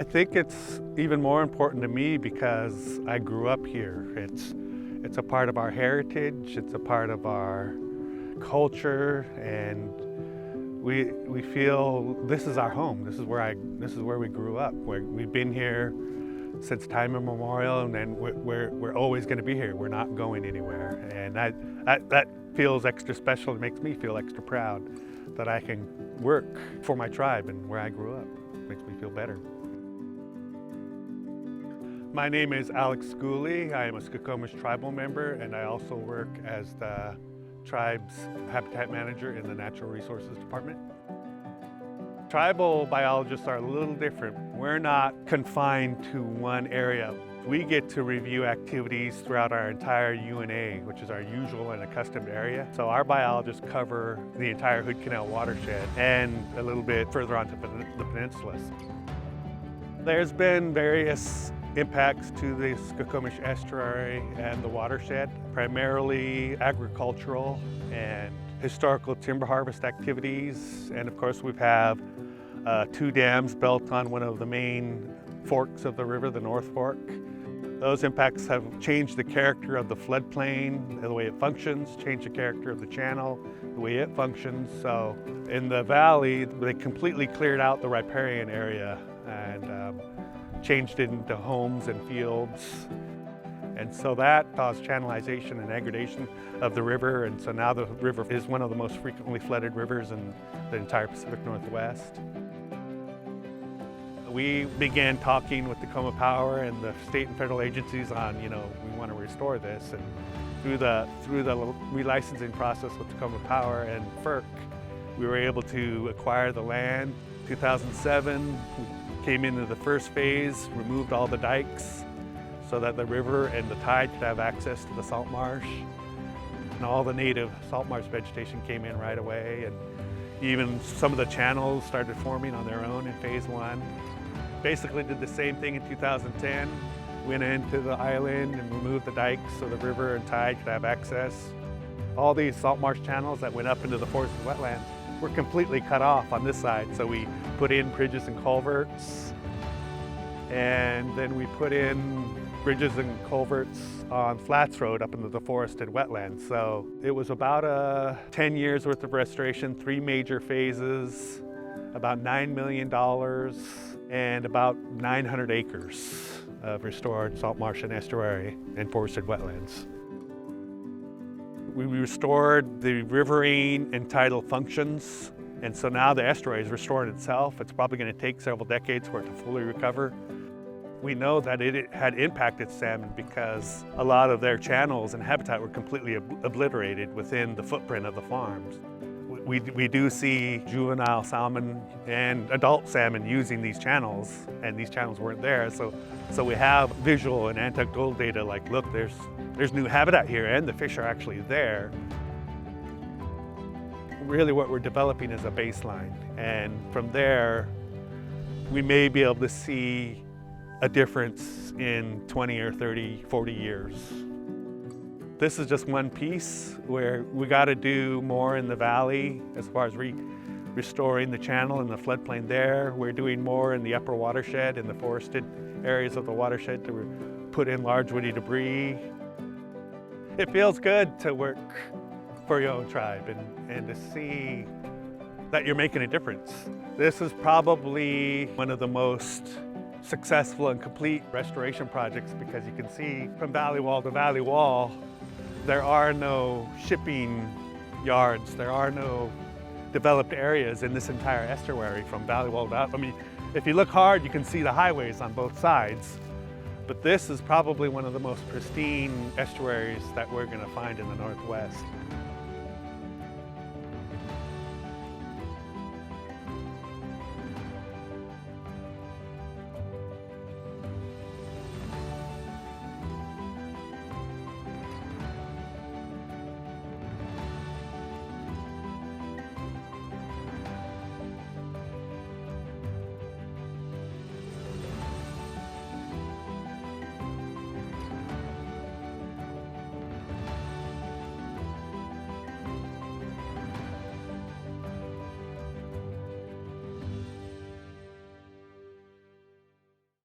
I think it's even more important to me because I grew up here. It's a part of our heritage, it's a part of our culture, and we feel this is our home. This is where we grew up. We've been here since time immemorial, and we're always going to be here. We're not going anywhere, and that feels extra special. It makes me feel extra proud that I can work for my tribe and where I grew up. It makes me feel better. My name is Alex Schooley. I am a Skokomish tribal member, and I also work as the tribe's habitat manager in the Natural Resources Department. Tribal biologists are a little different. We're not confined to one area. We get to review activities throughout our entire UNA, which is our usual and accustomed area. So our biologists cover the entire Hood Canal watershed and a little bit further onto the peninsulas. There's been various impacts to the Skokomish Estuary and the watershed, primarily agricultural and historical timber harvest activities. And of course, we have 2 dams built on one of the main forks of the river, the North Fork. Those impacts have changed the character of the floodplain, the way it functions, changed the character of the channel, the way it functions. So in the valley, they completely cleared out the riparian area and changed it into homes and fields. And so that caused channelization and aggradation of the river. And so now the river is one of the most frequently flooded rivers in the entire Pacific Northwest. We began talking with Tacoma Power and the state and federal agencies on, we want to restore this. And through the relicensing process with Tacoma Power and FERC, we were able to acquire the land. 2007, we came into the first phase, removed all the dikes so that the river and the tide could have access to the salt marsh. And all the native salt marsh vegetation came in right away, and even some of the channels started forming on their own in phase 1. Basically did the same thing in 2010, went into the island and removed the dikes so the river and tide could have access. All these salt marsh channels that went up into the forested wetlands were completely cut off on this side, so we put in bridges and culverts, and then we put in bridges and culverts on Flats Road up into the forested wetlands. So it was about 10 years worth of restoration, 3 major phases, about $9 million, and about 900 acres of restored salt marsh and estuary and forested wetlands. We restored the riverine and tidal functions, and so now the estuary is restored itself. It's probably going to take several decades for it to fully recover. We know that it had impacted salmon because a lot of their channels and habitat were completely obliterated within the footprint of the farms. We do see juvenile salmon and adult salmon using these channels, and these channels weren't there. So we have visual and anecdotal data like, look, there's new habitat here and the fish are actually there. Really what we're developing is a baseline, and from there we may be able to see a difference in 20 or 30, 40 years. This is just one piece where we got to do more in the valley as far as restoring the channel and the floodplain there. We're doing more in the upper watershed, in the forested areas of the watershed, to put in large woody debris. It feels good to work for your own tribe and to see that you're making a difference. This is probably one of the most successful and complete restoration projects because you can see from valley wall to valley wall, there are no shipping yards, there are no developed areas in this entire estuary from valley wall to, if you look hard, you can see the highways on both sides. But this is probably one of the most pristine estuaries that we're going to find in the Northwest.